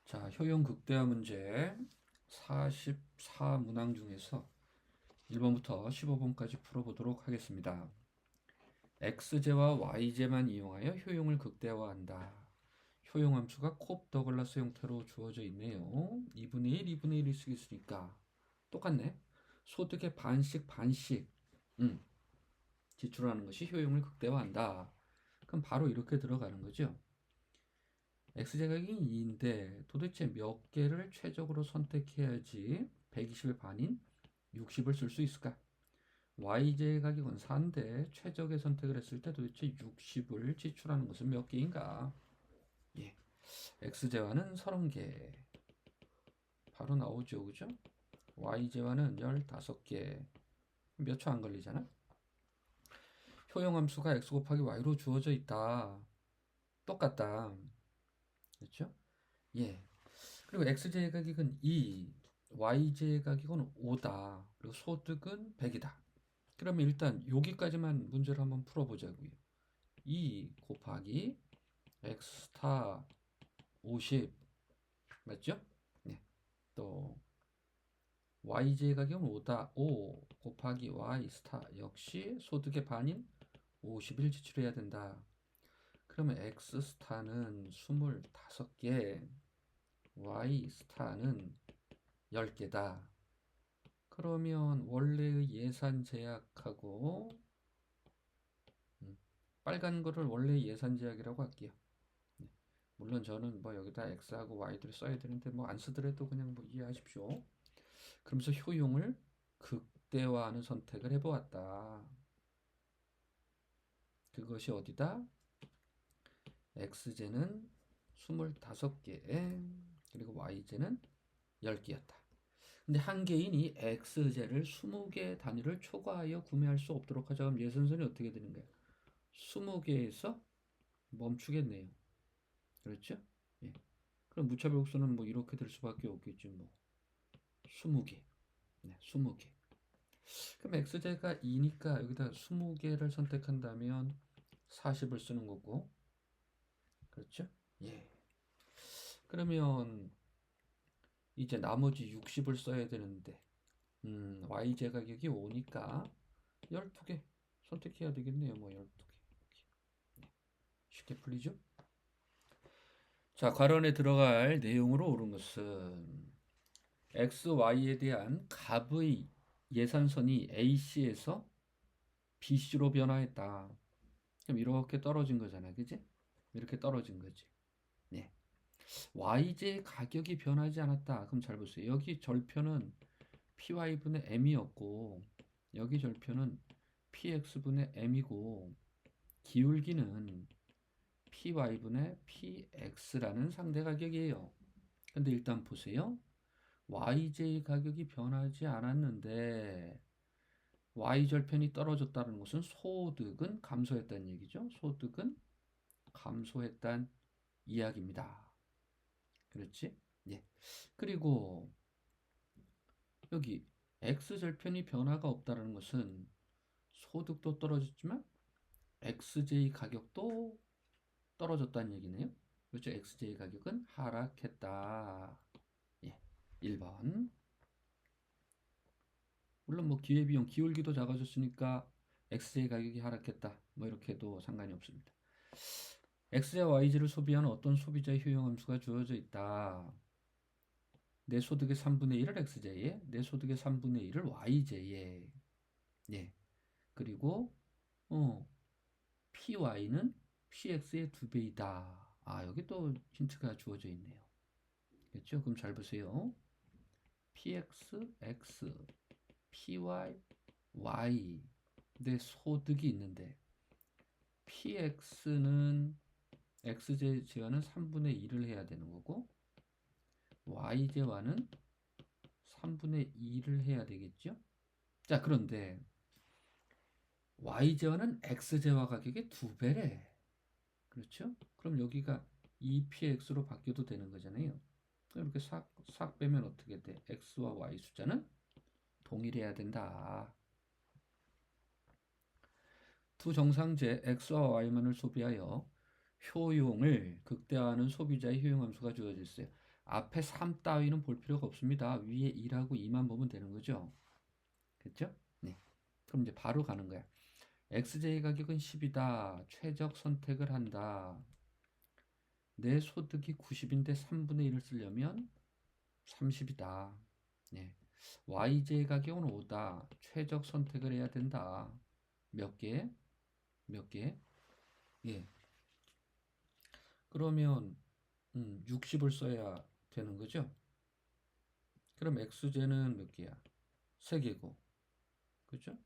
자, 효용 극대화 문제 44문항 중에서 1번부터 15번까지 풀어보도록 하겠습니다. x제와 y제만 이용하여 효용을 극대화한다. 효용함수가 콥-더글라스 형태로 주어져 있네요. 2분의 1, 2분의 1이 쓰겠으니까 똑같네. 소득의 반씩 지출하는 것이 효용을 극대화한다. 그럼 바로 이렇게 들어가는 거죠. x제각이 2인데 도대체 몇 개를 최적으로 선택해야지 120의 반인 60을 쓸 수 있을까? y제각이건 4인데 최적의 선택을 했을 때 도대체 60을 지출하는 것은 몇 개인가? 예, x제와는 30개 바로 나오죠, 그죠? y제와는 15개 몇 초 안 걸리잖아? 효용함수가 x 곱하기 y로 주어져 있다. 똑같다. 그렇죠? 예. 그리고 x제각이건 2, y제각이건 5다. 그리고 소득은 100이다. 그러면 일단 여기까지만 문제를 한번 풀어보자고요. 2 곱하기 x 스타 50 맞죠? 네. 또 y제각이면 5다. 5 곱하기 y 스타 역시 소득의 반인 50을 지출해야 된다. 그러면 x 스타는 25개, y 스타는 10개다. 그러면 원래의 예산 제약하고 빨간 거를 원래 예산 제약이라고 할게요. 네. 물론 저는 뭐 여기다 x하고 y들을 써야 되는데 뭐 안 쓰더라도 그냥 뭐 이해하십시오. 그러면서 효용을 극대화하는 선택을 해보았다. 그것이 어디다? x제는 25개 그리고 y제는 10개였다. 근데 한 개인이 x제를 20개 단위를 초과하여 구매할 수 없도록 하자. 그럼 예선선이 어떻게 되는 거야? 20개에서 멈추겠네요. 그렇죠? 예. 그럼 무차별 곡선은 뭐 이렇게 될 수밖에 없겠지 뭐. 20개. 네, 20개. 그럼 x제가 2니까 여기다 20개를 선택한다면 40을 쓰는 거고. 그렇죠? 예. 그러면 이제 나머지 60을 써야 되는데 y제 가격이 5니까 12개 선택해야 되겠네요. 뭐 12개. 쉽게 풀리죠? 자, 괄원에 들어갈 내용으로 옳은 것은 x, y에 대한 값의 예산선이 AC에서 BC로 변화했다. 그럼 이렇게 떨어진 거잖아, 그지? 이렇게 떨어진 거지. 네. y제 가격이 변하지 않았다. 그럼 잘 보세요. 여기 절편은 py분의 m이었고 여기 절편은 px분의 m이고 기울기는 py분의 px라는 상대 가격이에요. 근데 일단 보세요. yj 가격이 변하지 않았는데 y절편이 떨어졌다는 것은 소득은 감소했다는 얘기죠. 소득은 감소했다는 이야기입니다. 그렇지? 예. 그리고 여기 x절편이 변화가 없다는 것은 소득도 떨어졌지만 xj 가격도 떨어졌다는 얘기네요. 그렇죠? xj 가격은 하락했다. 예. 1번. 물론 뭐 기회비용 기울기도 작아졌으니까 xj 가격이 하락했다. 뭐 이렇게 해도 상관이 없습니다. x와 yj를 소비하는 어떤 소비자의 효용함수가 주어져 있다. 내 소득의 3분의 1을 xj에, 내 소득의 3분의 1을 yj에. 예. 그리고 py는 px의 2배이다. 아, 여기 또 힌트가 주어져 있네요. 그렇죠? 그럼 잘 보세요. px, x, py, y 내 소득이 있는데 px는 x제와는 3분의 1을 해야 되는 거고 y제와는 3분의 2를 해야 되겠죠? 자, 그런데 y제와는 x제와 가격이 2배래. 그렇죠? 그럼 여기가 2px로 바뀌어도 되는 거잖아요. 이렇게 싹 빼면 어떻게 돼? x와 y 숫자는 동일해야 된다. 두 정상제 x와 y만을 소비하여 효용을 극대화하는 소비자의 효용함수가 주어져 있어요. 앞에 3 따위는 볼 필요가 없습니다. 위에 1하고 2만 보면 되는 거죠. 그렇죠? 네. 그럼 이제 바로 가는 거야. XJ 가격은 10이다. 최적 선택을 한다. 내 소득이 90인데 3분의 1을 쓰려면 30이다. 예. YJ 가격은 5다. 최적 선택을 해야 된다. 몇 개? 몇 개? 예. 그러면 60을 써야 되는 거죠. 그럼 XJ는 몇 개야? 3개고. 그죠?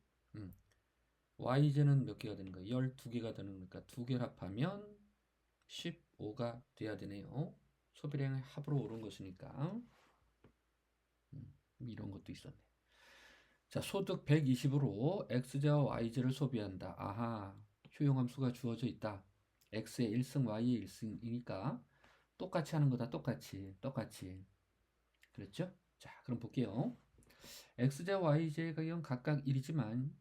YJ는 몇 개가 되는 거야? 12개가 되는 거니까 2개를 합하면 15가 돼야 되네요. 소비량의 합으로 오른 것이니까. 이런 것도 있었네. 자, 소득 120으로 X제와 Y제를 소비한다. 아하, 효용함수가 주어져 있다. X의 1승, Y의 1승이니까 똑같이 하는 거다. 똑같이. 그랬죠? 자, 그럼 볼게요. X제와 Y제의 가격은 각각 1이지만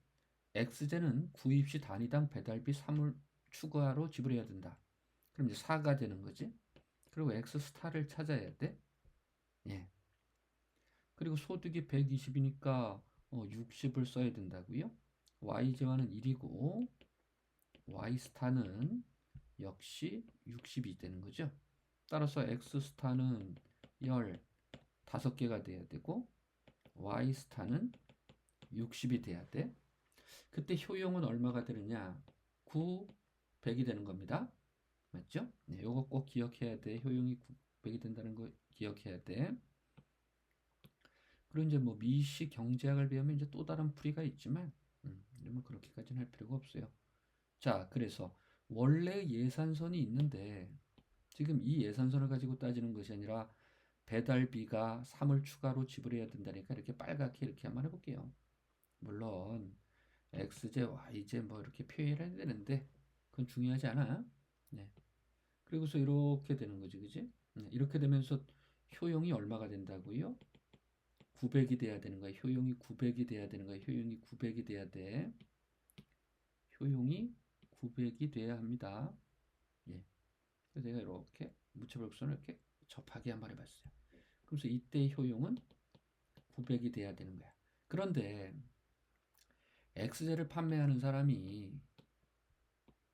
X제는 구입 시 단위당 배달비 3을 추가로 지불해야 된다. 그럼 이제 4가 되는 거지. 그리고 X 스타를 찾아야 돼. 예. 그리고 소득이 120이니까 60을 써야 된다고요. Y제와는 1이고 Y 스타는 역시 60이 되는 거죠. 따라서 X 스타는 15개가 돼야 되고 Y 스타는 60이 돼야 돼. 그때 효용은 얼마가 되느냐? 9, 100이 되는 겁니다. 맞죠? 네, 요거 꼭 기억해야 돼. 효용이 900이 된다는 거 기억해야 돼. 그리고 이제 뭐 미시 경제학을 배우면 이제 또 다른 풀이가 있지만 이러면 그렇게까지는 할 필요가 없어요. 자, 그래서 원래 예산선이 있는데 지금 이 예산선을 가지고 따지는 것이 아니라 배달비가 3을 추가로 지불해야 된다니까 이렇게 빨갛게 이렇게 한번 해볼게요. 물론 XJ, YJ 뭐 이렇게 표현해야 되는데 그건 중요하지 않아. 네. 그리고서 이렇게 되는 거지, 그지? 이렇게 되면서 효용이 얼마가 된다고요? 900이 돼야 되는 거야. 효용이 900이 돼야 되는 거야. 효용이 900이 돼야 돼. 효용이 900이 돼야 합니다. 예. 그래서 제가 이렇게 무채벌선을 이렇게 접하게 한번 해봤어요. 그래서 이때 효용은 900이 돼야 되는 거야. 그런데 X제를 판매하는 사람이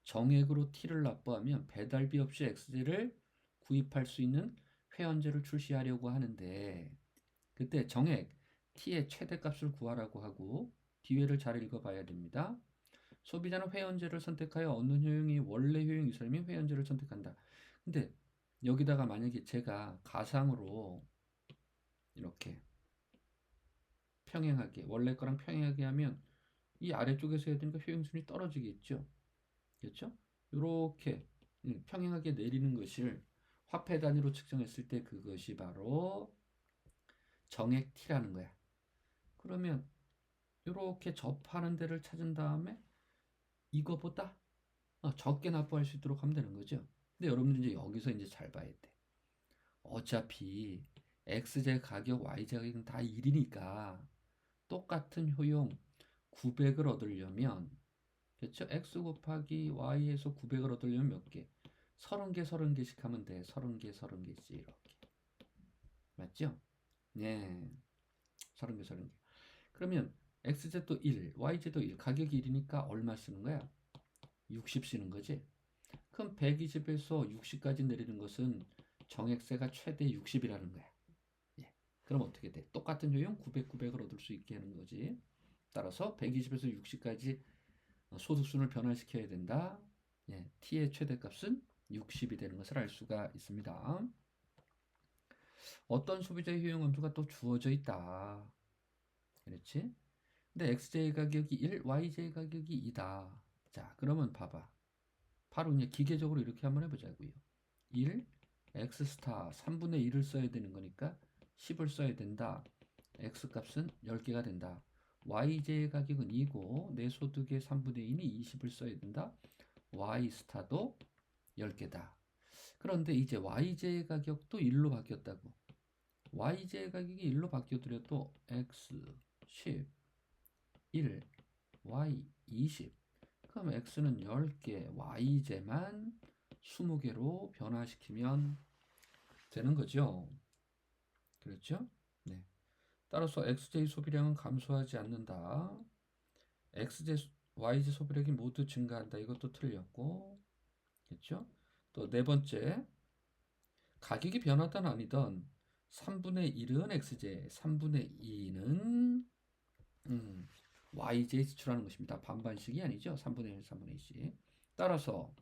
정액으로 T를 납부하면 배달비 없이 X제를 구입할 수 있는 회원제를 출시하려고 하는데 그때 정액 T의 최대값을 구하라고 하고 뒤에를 잘 읽어봐야 됩니다. 소비자는 회원제를 선택하여 얻는 효용이 원래 효용 이상이면 회원제를 선택한다. 근데 여기다가 만약에 제가 가상으로 이렇게 평행하게 원래 거랑 평행하게 하면 이 아래쪽에서 해야 되니까 효용순이 떨어지겠죠. 그렇죠? 이렇게 평행하게 내리는 것을 화폐 단위로 측정했을 때 그것이 바로 정액 T라는 거야. 그러면 이렇게 접하는 데를 찾은 다음에 이거보다 적게 납부할 수 있도록 하면 되는 거죠. 근데 여러분들 이제 여기서 이제 잘 봐야 돼. 어차피 X제 가격, Y제 가격은 다 1이니까 똑같은 효용 900을 얻으려면 그렇죠? X 곱하기 Y에서 900을 얻으려면 몇 개? 30개, 30개씩 하면 돼. 30개, 30개씩 이렇게. 맞죠? 네. 30개, 30개. 그러면 XZ도 1, YZ도 1. 가격이 1이니까 얼마 쓰는 거야? 60 쓰는 거지. 그럼 120에서 60까지 내리는 것은 정액세가 최대 60이라는 거야. 예. 그럼 어떻게 돼? 똑같은 효용 900, 900을 얻을 수 있게 하는 거지. 따라서 120에서 60까지 소득순을 변화시켜야 된다. 예. T의 최대값은 60이 되는 것을 알 수가 있습니다. 어떤 소비자의 효용 함수가 또 주어져 있다. 그렇지? 근데 XJ 가격이 1, YJ 가격이 2다. 자, 그러면 봐봐. 바로 그냥 기계적으로 이렇게 한번 해보자고요. 1, X 스타 3분의 1을 써야 되는 거니까 10을 써야 된다. X 값은 10개가 된다. YJ 가격은 2고 내 소득의 3분의 2는 20을 써야 된다. Y 스타도 10개다. 그런데 이제 YJ 가격도 1로 바뀌었다고. YJ 가격이 1로 바뀌어더라도 X 10, 1, Y 20. 그럼 X는 10개, YJ만 20개로 변화시키면 되는 거죠. 그렇죠? 네. 따라서 XJ 소비량은 감소하지 않는다. XJ, YJ 소비량이 모두 증가한다. 이것도 틀렸고, 그렇죠? 또 네 번째, 가격이 변하든 아니든 3분의 1은 XJ, 3분의 2는 YJ 지출하는 것입니다. 반반씩이 아니죠. 3분의 1, 3분의 2씩. 따라서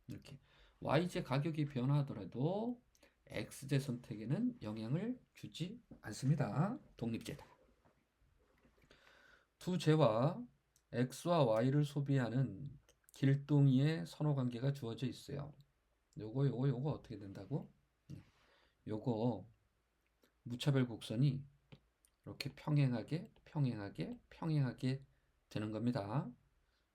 이렇게 YJ 가격이 변하더라도 XJ 선택에는 영향을 주지 않습니다. 독립제다. 두 재와 X와 Y를 소비하는 길동이의 선호관계가 주어져 있어요. 요거 어떻게 된다고? 요거 무차별 곡선이 이렇게 평행하게 되는 겁니다.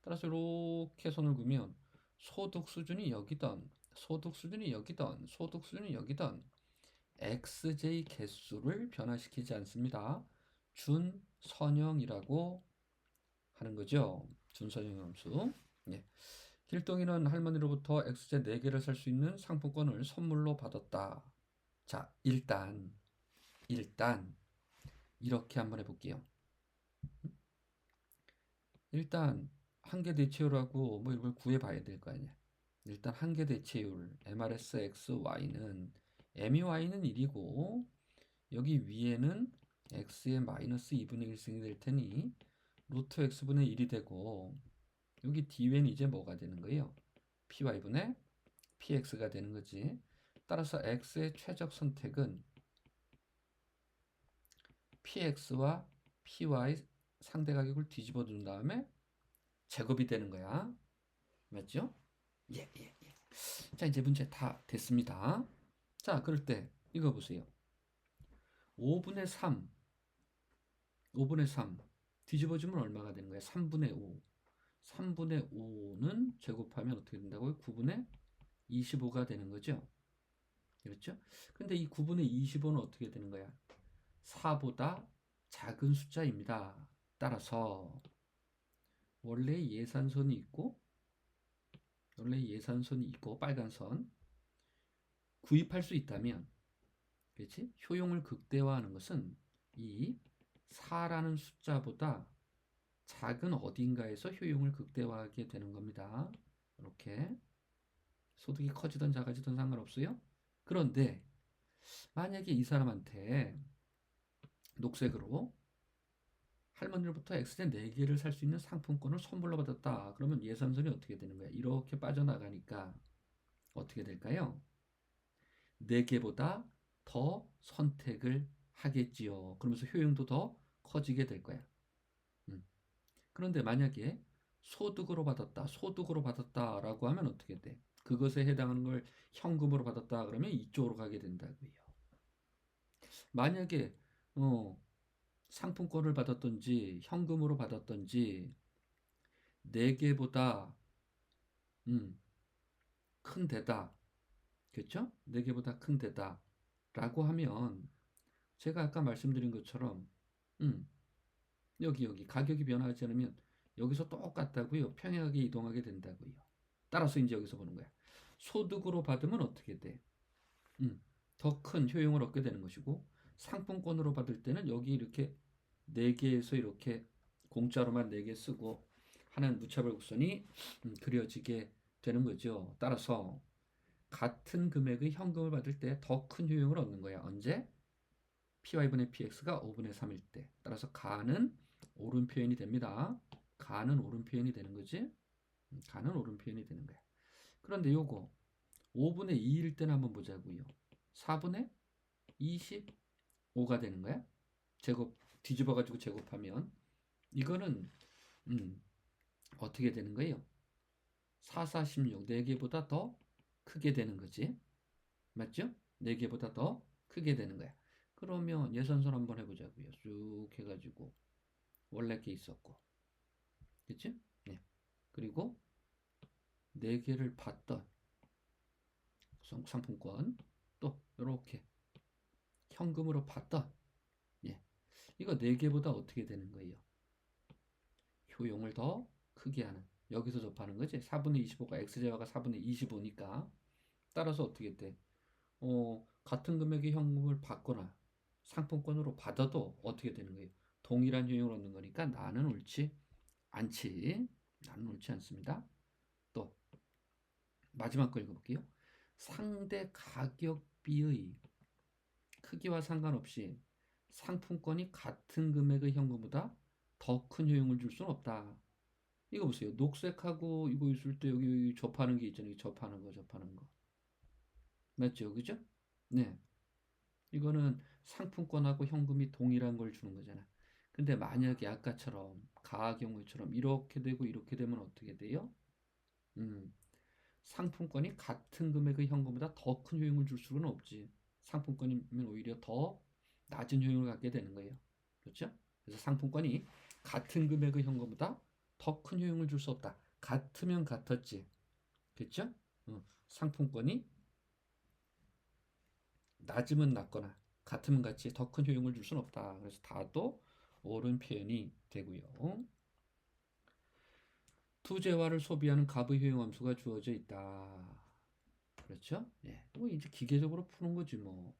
따라서 이렇게 선을 그으면 소득 수준이 여기던 XJ 개수를 변화시키지 않습니다. 준선형이라고 하는 거죠. 준선형 함수. 예. 길동이는 할머니로부터 XJ 4개를 살 수 있는 상품권을 선물로 받았다. 자, 일단 이렇게 한번 해볼게요. 일단 한계 대체율하고 뭐 이걸 구해봐야 될 거 아니야. 일단 한계 대체율 MRSXY는 MUY는 1이고 여기 위에는 X의 마이너스 2분의 1승이 될 테니 루트 X분의 1이 되고 여기 D는 이제 뭐가 되는 거예요? PY분의 PX가 되는 거지. 따라서 X의 최적 선택은 PX와 PY 상대 가격을 뒤집어 둔 다음에 제곱이 되는 거야. 맞죠? 예. 자, 이제 문제 다 됐습니다. 자, 그럴 때 이거 보세요. 5분의 3 뒤집어주면 얼마가 되는 거야? 3분의 5. 3분의 5는 제곱하면 어떻게 된다고요? 9분의 25가 되는 거죠. 그렇죠? 근데 이 9분의 25는 어떻게 되는 거야? 4보다 작은 숫자입니다. 따라서 원래 예산선이 있고 빨간 선 구입할 수 있다면, 그렇지? 효용을 극대화하는 것은 이 4라는 숫자보다 작은 어딘가에서 효용을 극대화하게 되는 겁니다. 이렇게 소득이 커지든 작아지든 상관없어요. 그런데 만약에 이 사람한테 녹색으로 할머니로부터 엑스제 4개를 살 수 있는 상품권을 선물로 받았다. 그러면 예산선이 어떻게 되는 거야? 이렇게 빠져나가니까 어떻게 될까요? 4개보다 더 선택을 하겠지요. 그러면서 효용도 더 커지게 될 거야. 그런데 만약에 소득으로 받았다라고 하면 어떻게 돼? 그것에 해당하는 걸 현금으로 받았다 그러면 이쪽으로 가게 된다고요. 만약에 상품권을 받았던지 현금으로 받았던지 4개보다 큰 데다. 그렇죠? 4개보다 큰 데다 라고 하면 제가 아까 말씀드린 것처럼 여기 가격이 변하지 않으면 여기서 똑같다고요. 평행하게 이동하게 된다고요. 따라서 이제 여기서 보는 거야. 소득으로 받으면 어떻게 돼? 더 큰 효용을 얻게 되는 것이고 상품권으로 받을 때는 여기 이렇게 4개에서 이렇게 공짜로만 4개 쓰고 하는 무차별 곡선이 그려지게 되는 거죠. 따라서 같은 금액의 현금을 받을 때 더 큰 효용을 얻는 거야. 언제? py분의 px가 5분의 3일 때. 따라서 가는 옳은 표현이 됩니다. 가는 옳은 표현이 되는 거지. 가는 옳은 표현이 되는 거야. 그런데 요거 5분의 2일 때는 한번 보자고요. 4분의 25가 되는 거야. 제곱 뒤집어 가지고 제곱하면 이거는 어떻게 되는 거예요? 4, 4, 16 4개보다 더 크게 되는 거지. 맞죠? 4개보다 더 크게 되는 거야. 그러면 예산선 한번 해보자고요. 쭉 해가지고 원래 게 있었고, 그치? 네. 그리고 4개를 받던 상품권 또 이렇게 현금으로 받던 예. 이거 4개보다 어떻게 되는 거예요? 효용을 더 크게 하는 여기서 접하는 거지. 4분의 25가 X제화가 4분의 25니까 따라서 어떻게 돼? 같은 금액의 현금을 받거나 상품권으로 받아도 어떻게 되는 거예요? 동일한 효용을 얻는 거니까 나는 옳지 않지. 나는 옳지 않습니다. 또 마지막 거 읽어볼게요. 상대 가격비의 크기와 상관없이 상품권이 같은 금액의 현금보다 더 큰 효용을 줄 수는 없다. 이거 보세요. 녹색하고 이거 있을 때 여기 접하는 게 있잖아요. 접하는 거, 접하는 거. 맞죠? 그죠? 네. 이거는 상품권하고 현금이 동일한 걸 주는 거잖아. 근데 만약에 아까처럼 가하 경우처럼 이렇게 되고 이렇게 되면 어떻게 돼요? 음, 상품권이 같은 금액의 현금보다 더 큰 효용을 줄 수는 없지. 상품권이면 오히려 더 낮은 효용을 갖게 되는 거예요. 그렇죠? 그래서 상품권이 같은 금액의 현금보다 더 큰 효용을 줄 수 없다. 같으면 같았지. 그렇죠? 상품권이 낮으면 낮거나 같으면 같이 더 큰 효용을 줄 수는 없다. 그래서 다도 옳은 표현이 되고요. 투재화를 소비하는 값의 효용 함수가 주어져 있다. 그렇죠? 예. 뭐 이제 기계적으로 푸는 거지 뭐.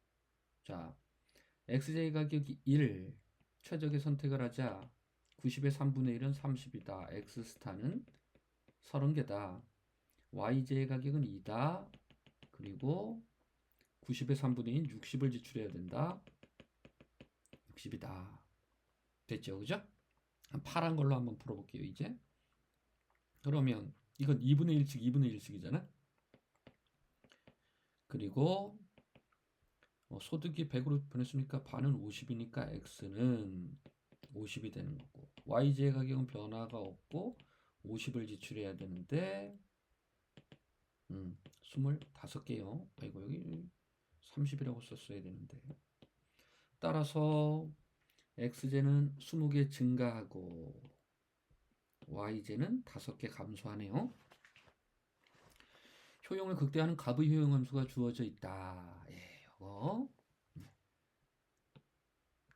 자, XJ 가격이 1, 최적의 선택을 하자 90의 3분의 1은 30이다. X스타는 30개다. YJ 가격은 2다. 그리고 90의 3분의 1인 60을 지출해야 된다. 60이다. 됐죠? 그죠? 파란 걸로 한번 풀어볼게요, 이제. 그러면 이건 2분의 1씩 2분의 1씩이잖아. 그리고 소득이 100으로 변했으니까 반은 50이니까 X는 50이 되는 거고 YJ 가격은 변화가 없고 50을 지출해야 되는데 25개요. 아이고 여기 30이라고 썼어야 되는데 따라서 X제는 20개 증가하고 Y제는 5개 감소하네요. 효용을 극대화하는 값의 효용 함수가 주어져 있다. 예, 이거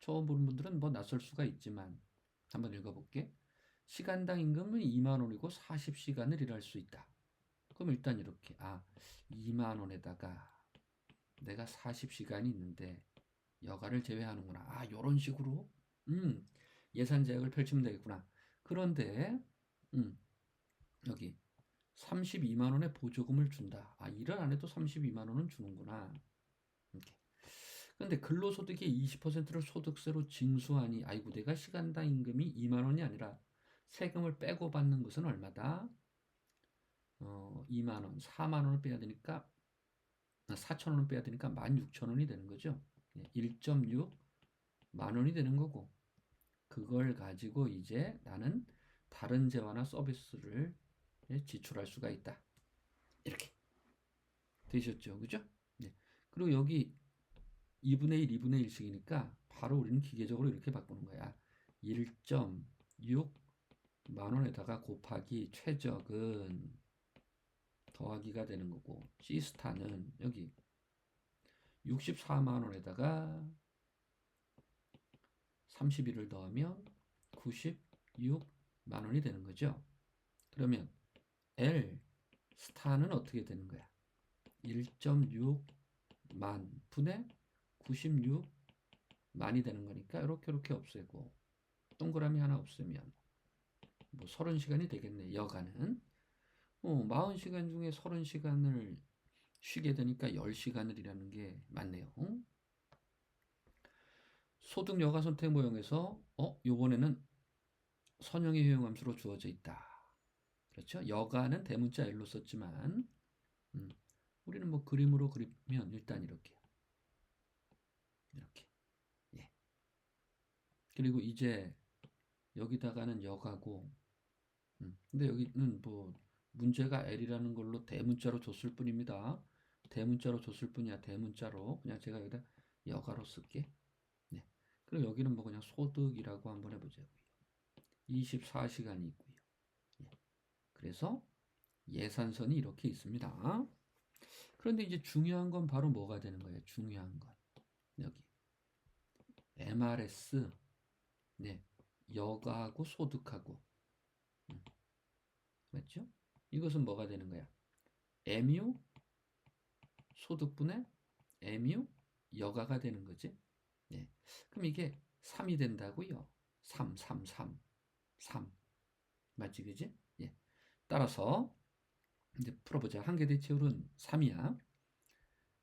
처음 보는 분들은 뭐 낯설 수가 있지만 한번 읽어볼게. 시간당 임금은 2만 원이고 40시간을 일할 수 있다. 그럼 일단 이렇게 2만 원에다가 내가 40시간이 있는데 여가를 제외하는구나. 요런 식으로 예산 제약을 펼치면 되겠구나. 그런데 여기 32만 원의 보조금을 준다. 일을 안 해도 32만 원은 주는구나. 이렇게. 근데 근로소득의 20%를 소득세로 징수하니 아이고 내가 시간당 임금이 2만 원이 아니라 세금을 빼고 받는 것은 얼마다? 2만 원, 4만 원을 빼야 되니까 4천 원을 빼야 되니까 16,000원이 되는 거죠. 1.6만 원이 되는 거고 그걸 가지고 이제 나는 다른 재화나 서비스를 지출할 수가 있다. 이렇게 되셨죠. 그죠? 네. 그리고 여기 2분의 1, 2분의 1씩이니까 바로 우리는 기계적으로 이렇게 바꾸는 거야. 1.6만 원에다가 곱하기 최적은 더하기가 되는 거고 C스타는 여기 64만 원에다가 31을 더하면 96만 원이 되는 거죠. 그러면 L 스타는 어떻게 되는 거야? 1.6만 분의 96만이 되는 거니까 이렇게 없애고 동그라미 하나 없으면 뭐 30시간이 되겠네. 여가는 40시간 중에 30시간을 쉬게 되니까 10시간을 일하는 게 맞네요. 소득 여가 선택 모형에서 요번에는 선형의 효용함수로 주어져 있다. 그렇죠? 여가는 대문자 L로 썼지만 우리는 뭐 그림으로 그리면 일단 이렇게 예. 그리고 이제 여기다가는 여가고 근데 여기는 뭐 문제가 L이라는 걸로 대문자로 줬을 뿐입니다. 대문자로 줬을 뿐이야. 대문자로 그냥 제가 여기다 여가로 쓸게. 네. 그리고 여기는 뭐 그냥 소득이라고 한번 해보자고요. 24시간이 있고요. 예. 그래서 예산선이 이렇게 있습니다. 그런데 이제 중요한 건 바로 뭐가 되는 거예요? 중요한 건 여기 MRS 네 여가하고 소득하고 맞죠? 이것은 뭐가 되는 거야? MU 소득분의 MU 여가가 되는 거지. 예. 그럼 이게 3이 된다고요. 3, 3, 3, 3. 맞지, 그지? 예. 따라서 이제 풀어보자. 한계대치율은 3이야.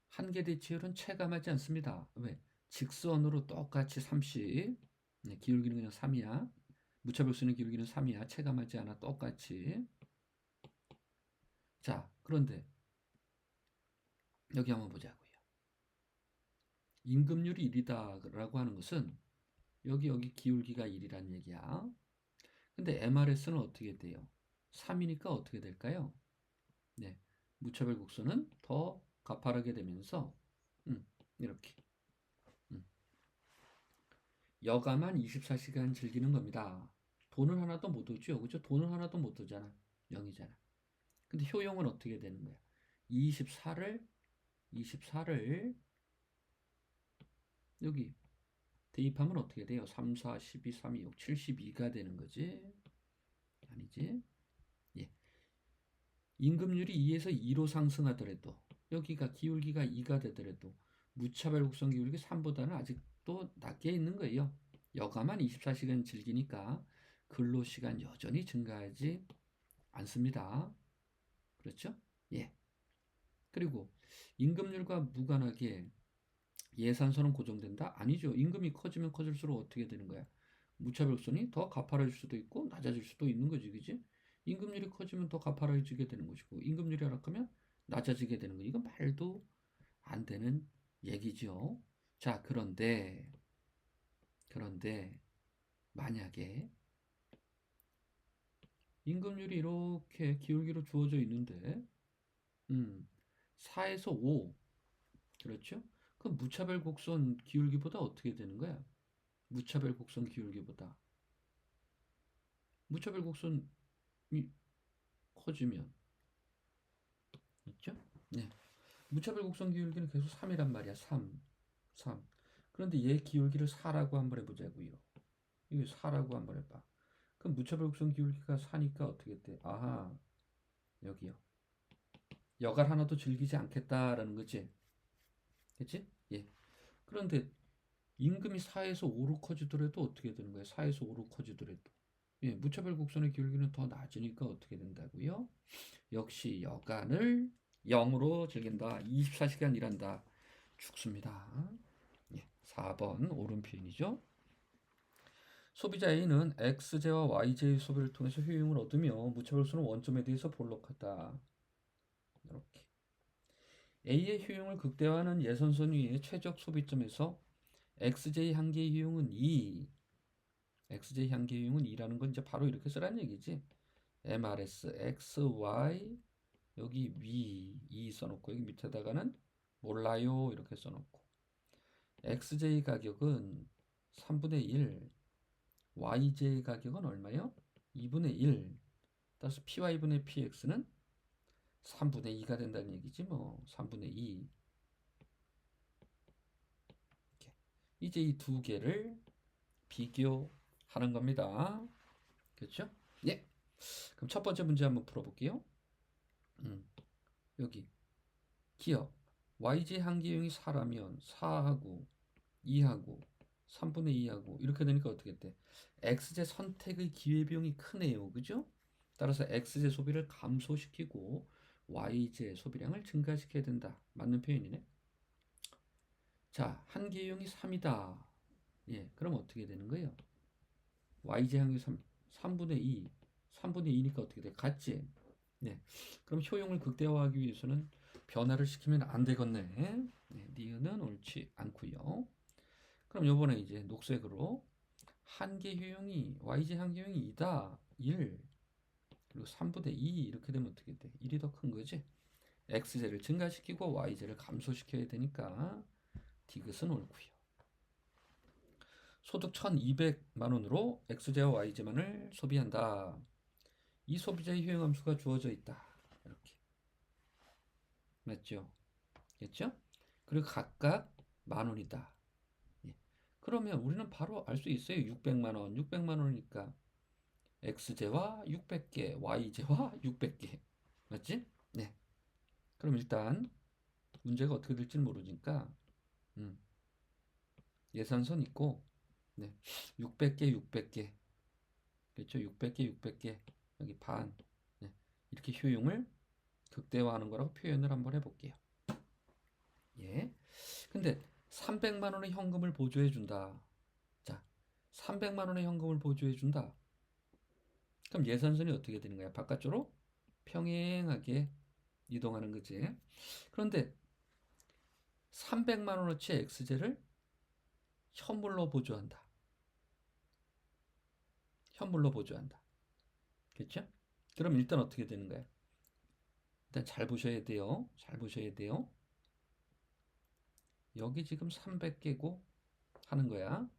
한계대치율은 체감하지 않습니다. 왜? 직선으로 똑같이 30. 네, 기울기는 그냥 3이야. 무차별수는 기울기는 3이야. 체감하지 않아. 똑같이. 자, 그런데 여기 한번 보자고요. 임금률이 1이다라고 하는 것은 여기 기울기가 1이란 얘기야. 근데 MRS는 어떻게 돼요? 3이니까 어떻게 될까요? 네, 무차별 곡선은 더 가파르게 되면서 이렇게 여가만 24시간 즐기는 겁니다. 돈은 하나도 못 오죠. 그죠? 돈은 하나도 못 오잖아. 0이잖아. 근데 효용은 어떻게 되는 거야? 24를 여기 대입하면 어떻게 돼요? 3, 4, 12, 3, 2, 6, 72가 되는 거지. 아니지? 예. 임금률이 2에서 2로 상승하더라도 여기가 기울기가 2가 되더라도 무차별 곡선 기울기 3보다는 아직도 낮게 있는 거예요. 여가만 24시간 즐기니까 근로시간 여전히 증가하지 않습니다. 그렇죠? 예. 그리고 임금률과 무관하게 예산선은 고정된다? 아니죠. 임금이 커지면 커질수록 어떻게 되는 거야? 무차별선이 더 가파라질 수도 있고 낮아질 수도 있는 거지, 그지? 임금률이 커지면 더 가파라지게 되는 것이고 임금률이 하락하면 낮아지게 되는 거. 이건 말도 안 되는 얘기죠. 자, 그런데 만약에 임금률이 이렇게 기울기로 주어져 있는데 4에서 5 그렇죠? 그럼 무차별 곡선 기울기보다 어떻게 되는 거야? 무차별 곡선 기울기보다 무차별 곡선이 커지면 있죠? 네. 무차별 곡선 기울기는 계속 3이란 말이야. 3. 3. 그런데 얘 기울기를 4라고 한번 해보자고요. 이거 4라고 한번 해봐. 그럼 무차별 곡선 기울기가 4니까 어떻게 돼? 아하, 여기요. 여갈 하나도 즐기지 않겠다라는 거지. 그치? 예. 그런데 임금이 4에서 5로 커지더라도 어떻게 되는 거예요? 4에서 5로 커지더라도. 예, 무차별 곡선의 기울기는 더 낮으니까 어떻게 된다고요? 역시 여간을 0으로 즐긴다. 24시간 일한다. 죽습니다. 예, 4번 옳은 표현이죠. 소비자 A는 XJ와 YJ의 소비를 통해서 효용을 얻으며 무차별수는 원점에 대해서 볼록하다. 이렇게 A의 효용을 극대화하는 예선선 위의 최적 소비점에서 XJ 한계의 효용은 2. XJ 한계의 효용은 2라는 건 이제 바로 이렇게 쓰라는 얘기지. MRS XY 여기 위 2 써놓고 여기 밑에다가는 몰라요 이렇게 써놓고 XJ 가격은 3분의 1 YJ 가격은 얼마요? 2분의 1 따라서 PY분의 PX는 3분의 2가 된다는 얘기지 뭐 3분의 2 이렇게. 이제 이 두 개를 비교하는 겁니다. 그렇죠? 예. 그럼 첫 번째 문제 한번 풀어볼게요. 여기 기억 YJ 한계용이 4라면 4하고 2하고 3분의 2하고 이렇게 되니까 어떻게 돼? X제 선택의 기회비용이 크네요. 그죠? 따라서 X제 소비를 감소시키고 Y제 소비량을 증가시켜야 된다. 맞는 표현이네. 자, 한계용이 3이다. 예, 그럼 어떻게 되는 거예요? Y제 한계 3분의 2. 3분의 2니까 어떻게 돼? 같지? 네. 그럼 효용을 극대화하기 위해서는 변화를 시키면 안 되겠네. 네, 니은은 옳지 않고요. 그럼 요번에 이제 녹색으로 한계 효용이 YG 한계 효용이 2다. 1 그리고 3분의 2 이렇게 되면 어떻게 돼? 1이 더 큰 거지? X제를 증가시키고 Y제를 감소시켜야 되니까 디귿은 옳고요. 소득 1200만 원으로 X제와 Y제만을 소비한다. 이 소비자의 효용 함수가 주어져 있다. 이렇게. 맞죠? 됐죠? 그리고 각각 만 원이다. 예. 그러면 우리는 바로 알 수 있어요. 600만 원. 600만 원이니까 X제와 600개, Y제와 600개. 맞지? 네. 그럼 일단 문제가 어떻게 될지는 모르니까 음, 예산선 있고, 네. 600개, 600개. 그렇죠? 600개, 600개. 여기 반. 네. 이렇게 효용을 극대화하는 거라고 표현을 한번 해볼게요. 예. 근데 300만 원의 현금을 보조해 준다. 자, 300만 원의 현금을 보조해 준다. 그럼 예산선이 어떻게 되는 거야? 바깥쪽으로 평행하게 이동하는 거지. 그런데 300만 원어치의 엑스제를 현물로 보조한다. 현물로 보조한다. 그렇죠? 그럼 일단 어떻게 되는 거야? 일단 잘 보셔야 돼요. 잘 보셔야 돼요. 여기 지금 300개고 하는 거야.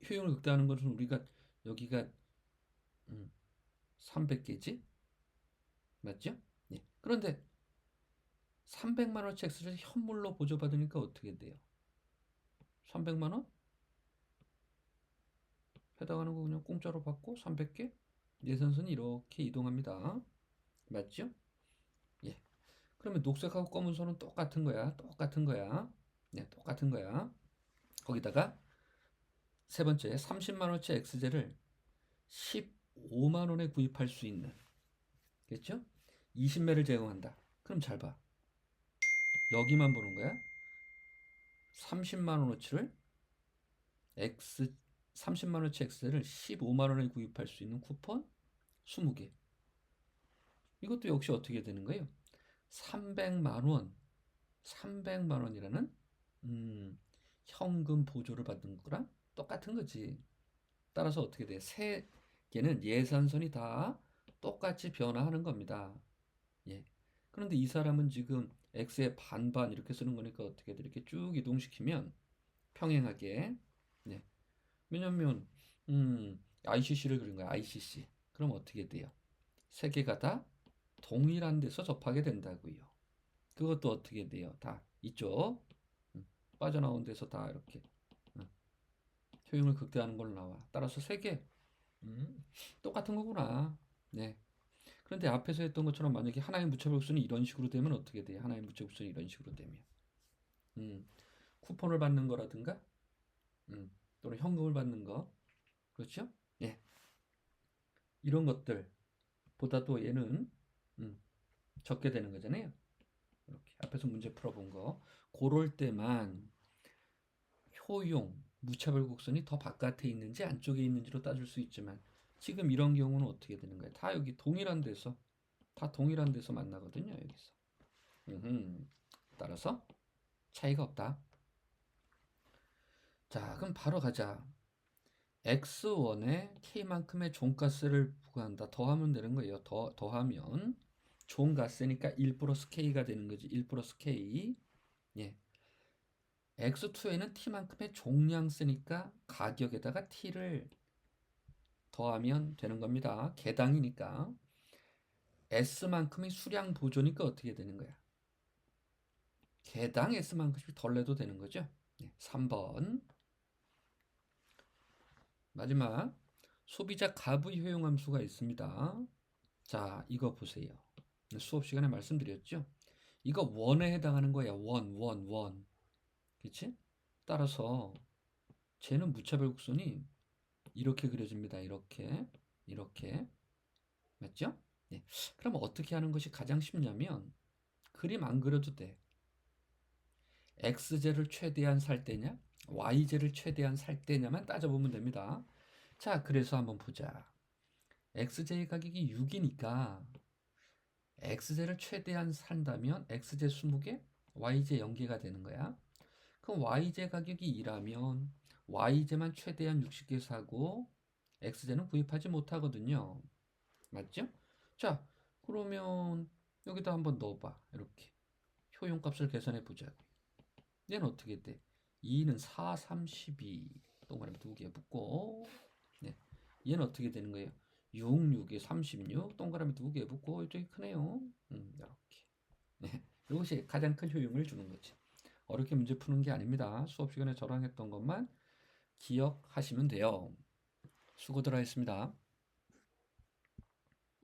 효용을 극대화하는 것은 우리가 여기가 300개지? 맞죠? 예. 그런데 300만 원어치 엑스제를 현물로 보조받으니까 어떻게 돼요? 300만 원? 해당하는 거 그냥 공짜로 받고 300개? 예산선이 이렇게 이동합니다. 맞죠? 예. 그러면 녹색하고 검은 선은 똑같은 거야. 똑같은 거야. 네, 똑같은 거야. 거기다가 세 번째 30만 원치 엑스제를 15만 원에 구입할 수 있는. 그렇죠? 20매를 제공한다. 그럼 잘 봐. 여기만 보는 거야. 30만 원어치를 X 30만 원치 엑스제를 15만 원에 구입할 수 있는 쿠폰 20개. 이것도 역시 어떻게 되는 거예요? 300만 원, 300만 원이라는 현금 보조를 받는 거랑 똑같은 거지. 따라서 어떻게 돼? 세 개는 예산선이 다 똑같이 변화하는 겁니다. 예. 그런데 이 사람은 지금 x의 반반 이렇게 쓰는 거니까 어떻게 돼? 이렇게 쭉 이동시키면 평행하게. 네. 왜냐면 ICC를 그린 거야. ICC. 그럼 어떻게 돼요? 세 개가 다 동일한 데서 접하게 된다고요. 그것도 어떻게 돼요? 다 이쪽 빠져나온 데서 다 이렇게 효용을 극대화하는 걸로 나와. 따라서 세 개 똑같은 거구나. 네. 그런데 앞에서 했던 것처럼 만약에 하나의 무차별급수는 이런 식으로 되면 어떻게 돼요? 하나의 무차별급수는 이런 식으로 되면 쿠폰을 받는 거라든가 또는 현금을 받는 거 그렇죠? 예. 이런 것들보다도 얘는 적게 되는 거잖아요. 이렇게 앞에서 문제 풀어본 거 고럴 때만 효용 무차별 곡선이 더 바깥에 있는지 안쪽에 있는지로 따질 수 있지만 지금 이런 경우는 어떻게 되는 거예요? 다 여기 동일한 데서 다 동일한 데서 만나거든요. 여기서 따라서 차이가 없다. 자, 그럼 바로 가자. x1에 k만큼의 종가세를 부과한다. 더하면 되는 거예요. 더하면 종가세니까 1 플러스 k가 되는 거지. 1 플러스 k. 예. x2에는 t만큼의 종량세니까 가격에다가 t를 더하면 되는 겁니다. 개당이니까. s만큼의 수량 보조니까 어떻게 되는 거야? 개당 s만큼씩 덜 내도 되는 거죠. 3번. 마지막 소비자 가부 효용 함수가 있습니다. 자, 이거 보세요. 수업 시간에 말씀드렸죠? 이거 원에 해당하는 거야. 원. 그치? 따라서 쟤는 무차별 곡선이 이렇게 그려집니다. 이렇게. 맞죠? 네. 그럼 어떻게 하는 것이 가장 쉽냐면 그림 안 그려도 돼. x제를 최대한 살 때냐, y제를 최대한 살 때냐만 따져보면 됩니다. 자, 그래서 한번 보자. x제의 가격이 6이니까 x제를 최대한 산다면 x제 20개, y제 0개가 되는 거야. 그럼 y제 가격이 2라면 y제만 최대한 60개 사고 x제는 구입하지 못하거든요. 맞죠? 자, 그러면 여기다 한번 넣어봐. 이렇게 효용값을 계산해 보자고. 얘는 어떻게 돼? 2는 4, 32 동그라미 2개 붙고 네. 얘는 어떻게 되는 거예요? 6, 6에 36 동그라미 2개 붙고 이쪽이 크네요. 이렇게. 네. 이것이 가장 큰 효용을 주는 거지. 어렵게 문제 푸는 게 아닙니다. 수업 시간에 저랑 했던 것만 기억하시면 돼요. 수고들 하셨습니다.